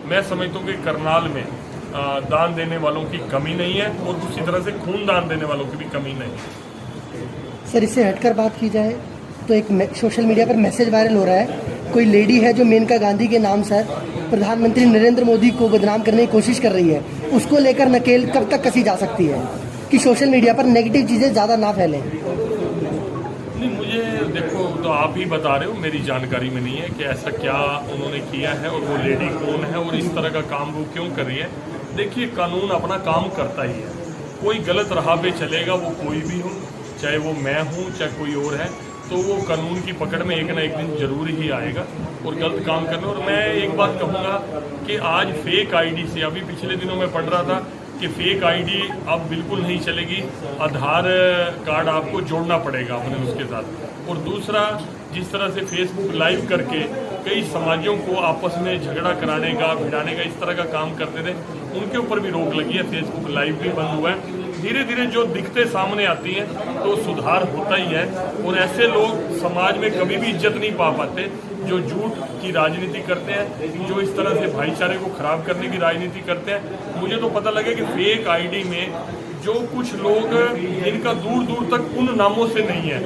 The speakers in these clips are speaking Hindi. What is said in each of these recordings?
मैं समझता हूँ कि करनाल में दान देने वालों की कमी नहीं है और दूसरी तरह से खून दान देने वालों की भी कमी नहीं है। सर, इससे हटकर बात की जाए तो एक सोशल मीडिया पर मैसेज वायरल हो रहा है, कोई लेडी है जो मेनका गांधी के नाम से प्रधानमंत्री नरेंद्र मोदी को बदनाम करने की कोशिश कर रही है, उसको लेकर नकेल कब तक कसी जा सकती है कि सोशल मीडिया पर नेगेटिव चीज़ें ज़्यादा ना फैलें? नहीं, मुझे देखो, तो आप ही बता रहे हो, मेरी जानकारी में नहीं है कि ऐसा क्या उन्होंने किया है और वो लेडी कौन है और इस तरह का काम वो क्यों कर रही है। देखिए, कानून अपना काम करता ही है, कोई गलत राह पे चलेगा वो कोई भी हो, चाहे वो मैं हूँ चाहे कोई और है, तो वो कानून की पकड़ में एक ना एक दिन जरूर ही आएगा और गलत काम करना। और मैं एक बात कहूँगा कि आज फेक आईडी से, अभी पिछले दिनों में पढ़ रहा था कि फेक आईडी अब बिल्कुल नहीं चलेगी, आधार कार्ड आपको जोड़ना पड़ेगा अपने उसके साथ। और दूसरा, जिस तरह से फेसबुक लाइव करके कई समाजों को आपस में झगड़ा कराने का, भिड़ाने का, इस तरह का काम करते थे, उनके ऊपर भी रोक लगी है, फेसबुक लाइव भी बंद हुआ है। धीरे धीरे जो दिक्कतें सामने आती हैं तो सुधार होता ही है और ऐसे लोग समाज में कभी भी इज्जत नहीं पा पाते जो झूठ की राजनीति करते हैं, जो इस तरह से भाईचारे को खराब करने की राजनीति करते हैं। मुझे तो पता लगे कि फेक आईडी में जो कुछ लोग जिनका दूर दूर तक उन नामों से नहीं है,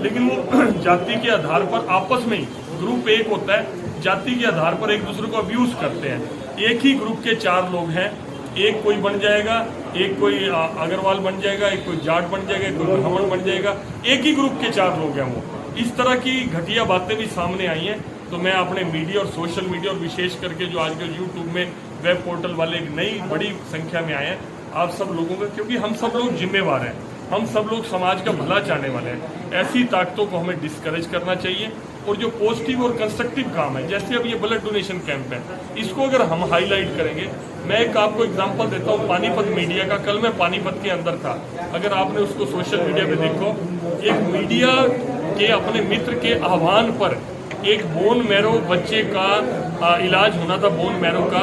लेकिन वो जाति के आधार पर आपस में ही ग्रुप एक होता है, जाति के आधार पर एक दूसरे को अब्यूज करते हैं। एक ही ग्रुप के 4 लोग हैं, एक कोई बन जाएगा, एक कोई अग्रवाल बन जाएगा, एक कोई जाट बन जाएगा, एक कोई ब्राह्मण बन जाएगा, एक ही ग्रुप के 4 लोग हैं वो। इस तरह की घटिया बातें भी सामने आई हैं। तो मैं अपने मीडिया और सोशल मीडिया और विशेष करके जो आजकल यूट्यूब में वेब पोर्टल वाले एक नई बड़ी संख्या में आए हैं, आप सब लोगों का, क्योंकि हम सब लोग जिम्मेवार हैं, हम सब लोग समाज का भला चाहने वाले हैं, ऐसी ताकतों को हमें डिस्करेज करना चाहिए। और जो पॉजिटिव और कंस्ट्रक्टिव काम है, जैसे अब ये ब्लड डोनेशन कैंप है, इसको अगर हम हाईलाइट करेंगे, मैं एक आपको एग्जांपल देता हूँ पानीपत मीडिया का। कल मैं पानीपत के अंदर था, अगर आपने उसको सोशल मीडिया पे देखो, एक मीडिया के अपने मित्र के आह्वान पर एक बोन मैरो बच्चे का इलाज होना था, बोन मैरो का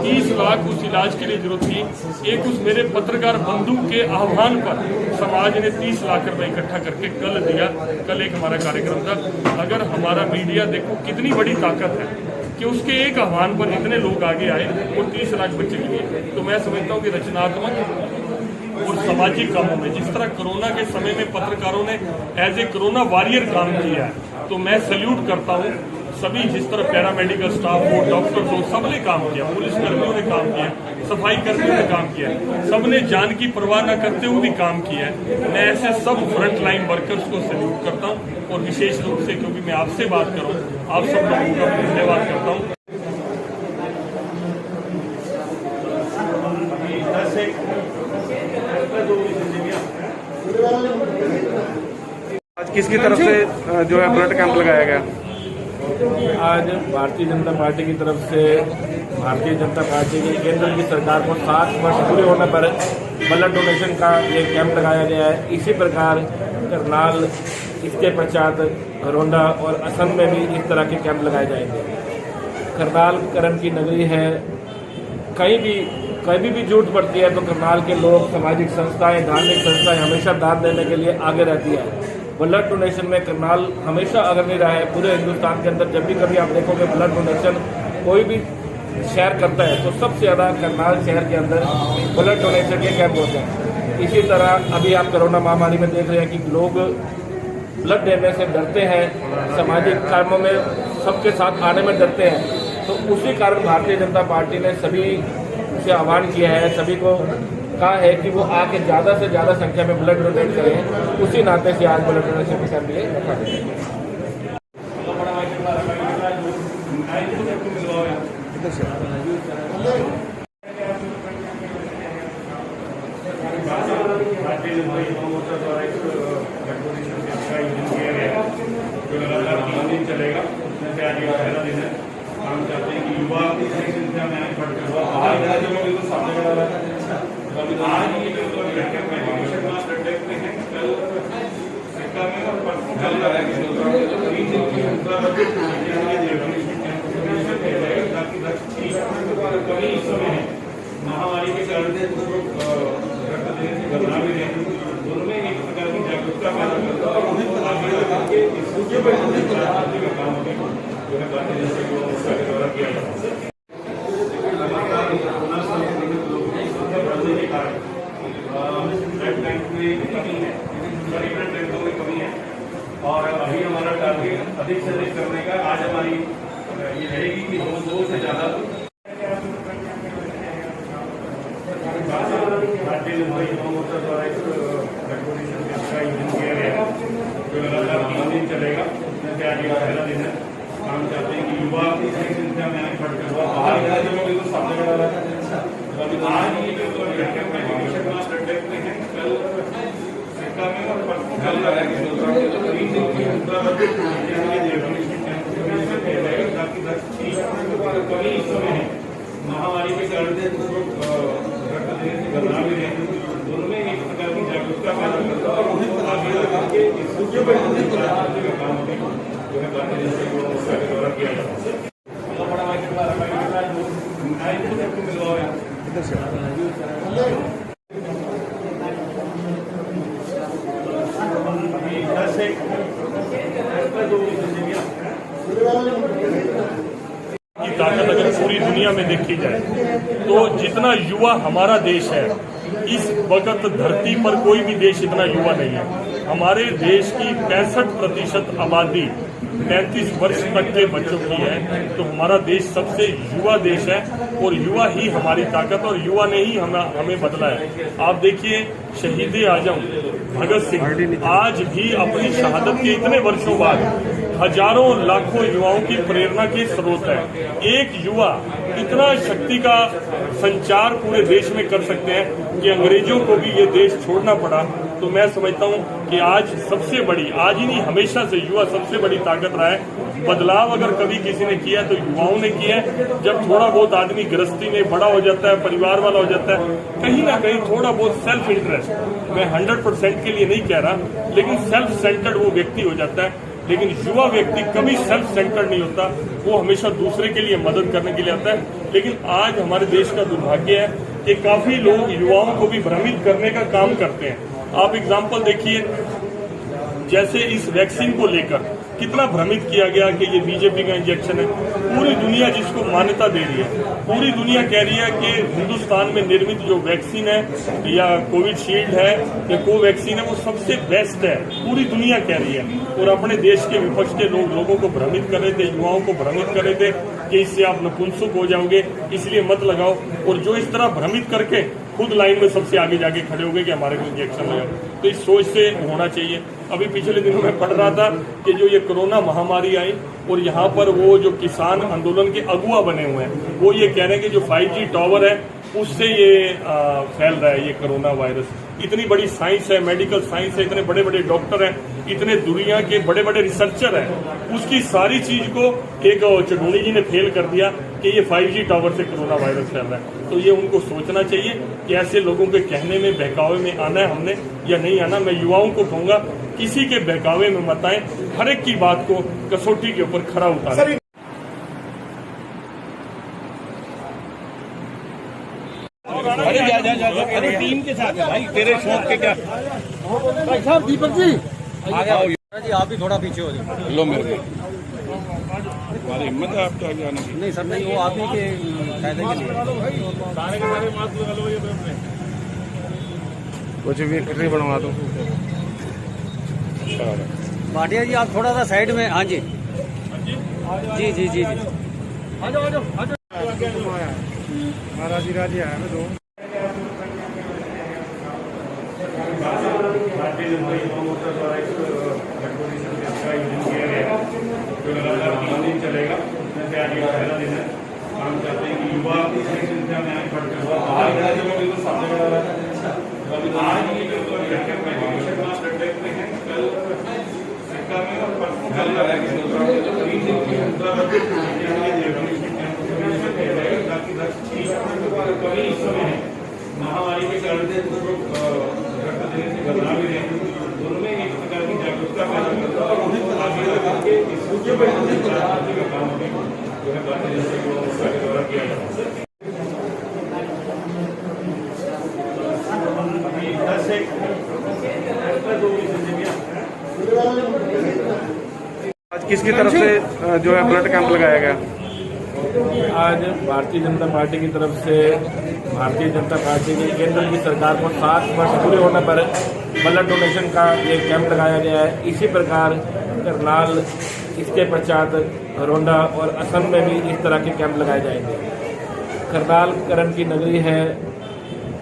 30 लाख उस इलाज के लिए जरूरत थी। एक उस मेरे पत्रकार बंधु के आह्वान पर समाज ने 30 लाख रुपए इकट्ठा करके कल दिया। कल एक हमारा कार्यक्रम था। अगर हमारा मीडिया देखो कितनी बड़ी ताकत है कि उसके एक आह्वान पर इतने लोग आगे आए और 30 लाख बच्चे के लिए। तो मैं समझता हूँ कि रचनात्मक और सामाजिक कामों में, जिस तरह कोरोना के समय में पत्रकारों ने एज ए कोरोना वॉरियर काम किया है, तो मैं सल्यूट करता हूँ सभी, जिस तरह पैरामेडिकल स्टाफ हो, डॉक्टर्स हो, सबने काम किया, पुलिस कर्मियों ने काम किया, सफाई कर्मियों ने काम किया, सबने जान की परवाह न करते हुए भी काम किया है। मैं ऐसे सब फ्रंट लाइन वर्कर्स को सल्यूट करता हूँ और विशेष रूप से क्योंकि मैं आपसे बात कर रहा हूँ, आप सब लोगों का धन्यवाद करता हूँ। आज किसकी तरफ से जो है ब्लड कैंप लगाया गया? आज भारतीय जनता पार्टी की तरफ से भारतीय जनता पार्टी की केंद्र की सरकार को 7 वर्ष पूरे होने पर ब्लड डोनेशन का ये कैंप लगाया गया है। इसी प्रकार करनाल, इसके पश्चात घरौंडा और असम में भी इस तरह के कैंप लगाए जाएंगे। करनाल कर्म की नगरी है, कहीं भी जरूरत पड़ती है तो करनाल के लोग, सामाजिक संस्थाएं, धार्मिक संस्थाएं हमेशा दान देने के लिए आगे रहती है। ब्लड डोनेशन में करनाल हमेशा अग्रणी रहा है। पूरे हिंदुस्तान के अंदर जब भी कभी आप देखोगे ब्लड डोनेशन कोई भी शहर करता है तो सबसे ज़्यादा करनाल शहर के अंदर ब्लड डोनेशन के कैंप होते हैं। इसी तरह अभी आप कोरोना महामारी में देख रहे हैं कि लोग ब्लड देने से डरते हैं, सामाजिक कामों में सबके साथ आने में डरते हैं। तो उसी कारण भारतीय जनता पार्टी ने सभी से आह्वान किया है, सभी को कहा है कि वो आके ज़्यादा से ज़्यादा संख्या में ब्लड डोनेट करें। उसी नाते से आज ब्लड डोनेशन कैंप लिए रखा गया। चलेगा, हम चाहते हैं कि युवा संख्या में आगे बढ़कर आज ये जो महामारी के कारण कुछ लोग रक्त देने से घबरा भी रहे हैं। दोनों में और अभी हमारा टारगेट अधिक से अधिक करने का आज हमारी ये रहेगी कि दो से ज़्यादा भारतीय जनता युवा मोर्चा द्वारा एक रेवोल्यूशन का आयोजन किया गया है जो लगातार 3 दिन चलेगा। जैसे आज ये पहला दिन है, हम चाहते हैं कि युवा की संख्या में आगे बढ़कर हुआ बाहर तो सब जगह आज ये जो ब्लड में है कल सिक्का में और परसों कल महामारी के कारण रक्त देने से घबरा भी रहे दोनों में एक प्रकार की जागरूकता पैदा करता है और आगे करके इस का काम में जो है भारतीय जनता युवा मोर्चा के द्वारा किया जाता है। की ताकत अगर पूरी दुनिया में देखी जाए तो जितना युवा हमारा देश है, इस वक्त धरती पर कोई भी देश इतना युवा नहीं है। हमारे देश की 65% आबादी 35 वर्ष तक के बच्चों की है, तो हमारा देश सबसे युवा देश है और युवा ही हमारी ताकत और युवा ने ही हमें बदला है। आप देखिए शहीद आजम भगत सिंह आज भी अपनी शहादत के इतने वर्षों बाद हजारों लाखों युवाओं की प्रेरणा के स्रोत है। एक युवा इतना शक्ति का संचार पूरे देश में कर सकते हैं कि अंग्रेजों को भी ये देश छोड़ना पड़ा। तो मैं समझता हूँ कि आज सबसे बड़ी, आज ही नहीं हमेशा से युवा सबसे बड़ी ताकत रहा है। बदलाव अगर कभी किसी ने किया तो युवाओं ने किया है। जब थोड़ा बहुत आदमी गृहस्थी में बड़ा हो जाता है, परिवार वाला हो जाता है, कहीं ना कहीं थोड़ा बहुत सेल्फ इंटरेस्ट, मैं 100% के लिए नहीं कह रहा, लेकिन सेल्फ सेंटर्ड वो व्यक्ति हो जाता है। लेकिन युवा व्यक्ति कभी सेल्फ सेंटर्ड नहीं होता, वो हमेशा दूसरे के लिए मदद करने के लिए आता है। लेकिन आज हमारे देश का दुर्भाग्य है कि काफी लोग युवाओं को भी भ्रमित करने का काम करते हैं। आप एग्जाम्पल देखिए, जैसे इस वैक्सीन को लेकर कितना भ्रमित किया गया कि ये बीजेपी का इंजेक्शन है। पूरी दुनिया जिसको मान्यता दे रही है, पूरी दुनिया कह रही है कि हिंदुस्तान में निर्मित जो वैक्सीन है या कोविशील्ड है या कोवैक्सीन है वो सबसे बेस्ट है, पूरी दुनिया कह रही है। और अपने देश के विपक्ष के लोगों को भ्रमित कर रहे थे, युवाओं को भ्रमित कर रहे थे कि इससे आप नपुंसक हो जाओगे, इसलिए मत लगाओ। और जो इस तरह भ्रमित करके खुद लाइन में सबसे आगे जाके खड़े हो गए कि हमारे को इंजेक्शन लगाओ, तो इस सोच से होना चाहिए। अभी पिछले दिनों में पढ़ रहा था कि जो ये कोरोना महामारी आई और यहाँ पर वो जो किसान आंदोलन के अगुआ बने हुए हैं, वो ये कह रहे हैं कि जो 5G टावर है उससे ये फैल रहा है ये कोरोना वायरस। इतनी बड़ी साइंस है, मेडिकल साइंस है, इतने बड़े बड़े डॉक्टर हैं, इतने दुनिया के बड़े बड़े रिसर्चर हैं, उसकी सारी चीज को एक चढ़ूनी जी ने फेल कर दिया कि ये 5G टावर से कोरोना वायरस फैल रहा है। तो ये उनको सोचना चाहिए कि ऐसे लोगों के कहने में, बहकावे में आना है हमने या नहीं आना। मैं युवाओं को कहूंगा किसी के बहकावे में मत आए, हर एक की बात को कसौटी के ऊपर खरा उतारें। अरे जा अरे टीम के साथ है भाई, तेरे शौक के क्या भाई साहब दीपक जी आ जाओ जी, आप भी थोड़ा पीछे हो जाए। लो मेरे हमारी हिम्मत है आपके आगे आने की। नहीं सर नहीं, वो आप ही के फायदे के लिए। कुछ भी इकट्ठे बनवा दो। भाटिया जी आप थोड़ा सा साइड में। हाँ जी जी जी जी जी महाराजी राजी आया ना दो। भारतीय जनता युवा मोर्चा द्वारा एक रेवोल्यूशन का आयोजन किया गया है जो लगातार 3 दिन चलेगा। जैसे आज ये पहला दिन है, हम चाहते हैं कि युवा की संख्या में आगे बढ़कर हुआ बाहर बिल्कुल सब जगह आज ये जो ब्लड में है कल सिक्का में और परसों कल महामारी के कारण रक्त देने से घबरा भी रहे दोनों में एक प्रकार की जागरूकता पैदा करता है और आगे करके इस का काम में जो है भारतीय जनता युवा मोर्चा के द्वारा किया जाता है। किसकी तरफ से जो है ब्लड कैंप लगाया गया? आज भारतीय जनता पार्टी की तरफ से भारतीय जनता पार्टी की केंद्र की सरकार को 7 वर्ष पूरे होने पर ब्लड डोनेशन का ये कैंप लगाया गया है। इसी प्रकार करनाल, इसके पश्चात घरोंडा और असम में भी इस तरह के कैंप लगाए जाएंगे। करनाल करण की नगरी है,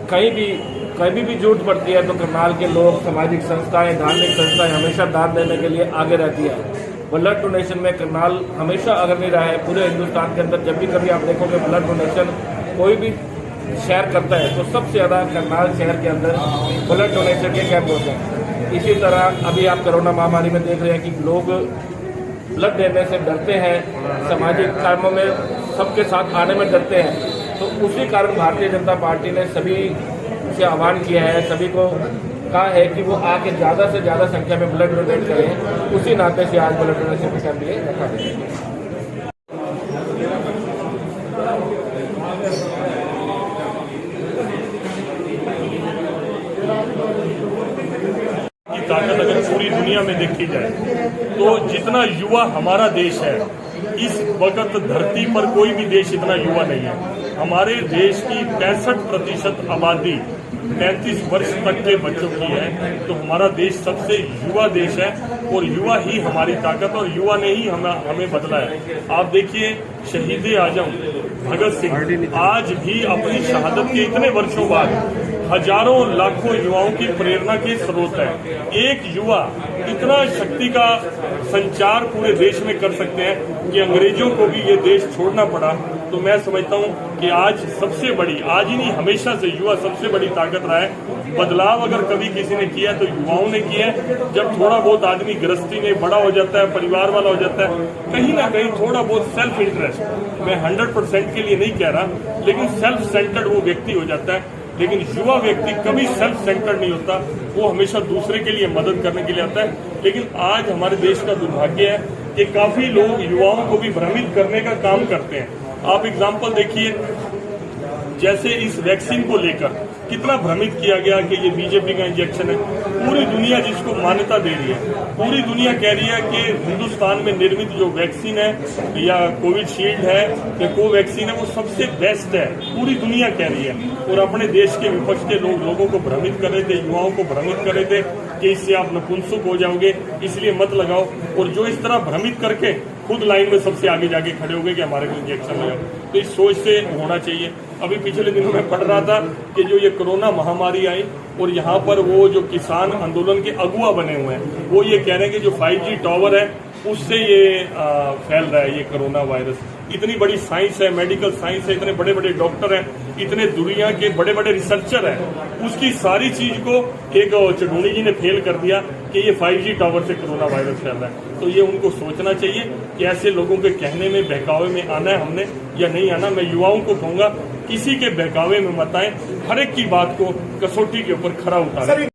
कहीं भी जरूरत पड़ती है तो करनाल के लोग, सामाजिक संस्थाएं, धार्मिक संस्थाएं हमेशा दान देने के लिए आगे रहती है। ब्लड डोनेशन में करनाल हमेशा अगर नहीं रहा है, पूरे हिंदुस्तान के अंदर जब भी कभी आप देखोगे ब्लड डोनेशन कोई भी शहर करता है तो सबसे ज़्यादा करनाल शहर के अंदर ब्लड डोनेशन के कैंप होते हैं। इसी तरह अभी आप कोरोना महामारी में देख रहे हैं कि लोग ब्लड देने से डरते हैं, सामाजिक कामों में सबके साथ आने में डरते हैं। तो उसी कारण भारतीय जनता पार्टी ने सभी से आह्वान किया है, सभी को कहा है कि वो आके ज़्यादा से ज़्यादा संख्या में ब्लड डोनेट करें। उसी नाते से आज ब्लड डोनेशन कैंप लिए रखा गया। ताकत अगर पूरी दुनिया में देखी जाए तो जितना युवा हमारा देश है, इस वक्त धरती पर कोई भी देश इतना युवा नहीं है। हमारे देश की 65% आबादी 35 वर्ष तक के बच्चों की है, तो हमारा देश सबसे युवा देश है और युवा ही हमारी ताकत और युवा ने ही हमें बदला है। आप देखिए शहीद आजम भगत सिंह आज भी अपनी शहादत के इतने वर्षों बाद हजारों लाखों युवाओं की प्रेरणा के स्रोत है। एक युवा इतना शक्ति का संचार पूरे देश में कर सकते हैं कि अंग्रेजों को भी ये देश छोड़ना पड़ा। तो मैं समझता हूँ कि आज सबसे बड़ी, आज ही नहीं हमेशा से युवा सबसे बड़ी ताकत रहा है। बदलाव अगर कभी किसी ने किया तो युवाओं ने किया है। जब थोड़ा बहुत आदमी गृहस्थी में बड़ा हो जाता है, परिवार वाला हो जाता है, कहीं ना कहीं थोड़ा बहुत सेल्फ इंटरेस्ट, मैं 100% के लिए नहीं कह रहा, लेकिन सेल्फ सेंटर्ड वो व्यक्ति हो जाता है। लेकिन युवा व्यक्ति कभी सेल्फ सेंटर्ड नहीं होता, वो हमेशा दूसरे के लिए मदद करने के लिए आता है। लेकिन आज हमारे देश का दुर्भाग्य है कि काफी लोग युवाओं को भी भ्रमित करने का काम करते हैं। आप एग्जाम्पल देखिए, जैसे इस वैक्सीन को लेकर कितना भ्रमित किया गया कि ये बीजेपी का इंजेक्शन है। पूरी दुनिया जिसको मान्यता दे रही है, पूरी दुनिया कह रही है कि हिंदुस्तान में निर्मित जो वैक्सीन है या कोविशील्ड है या कोवैक्सीन है वो सबसे बेस्ट है, पूरी दुनिया कह रही है। और अपने देश के विपक्ष के लोगों को भ्रमित कर रहे थे, युवाओं को भ्रमित कर रहे थे कि इससे आप नपुंसक हो जाओगे, इसलिए मत लगाओ। और जो इस तरह भ्रमित करके खुद लाइन में सबसे आगे जाके खड़े हो गए कि हमारे को इंजेक्शन लगाओ, तो इस सोच से होना चाहिए। अभी पिछले दिनों में पढ़ रहा था कि जो ये कोरोना महामारी आई और यहाँ पर वो जो किसान आंदोलन के अगुआ बने हुए हैं, वो ये कह रहे हैं कि जो 5G टावर है उससे ये फैल रहा है ये कोरोना वायरस। इतनी बड़ी साइंस है, मेडिकल साइंस है, इतने बड़े बड़े डॉक्टर हैं, इतने दुनिया के बड़े बड़े रिसर्चर हैं, उसकी सारी चीज को एक चढ़ूनी जी ने फेल कर दिया कि ये 5G टावर से कोरोना वायरस फैल रहा है। तो ये उनको सोचना चाहिए कि ऐसे लोगों के कहने में, बहकावे में आना है हमने या नहीं आना। मैं युवाओं को कहूंगा किसी के बहकावे में मत आए, हर एक की बात को कसौटी के ऊपर खरा उतारें।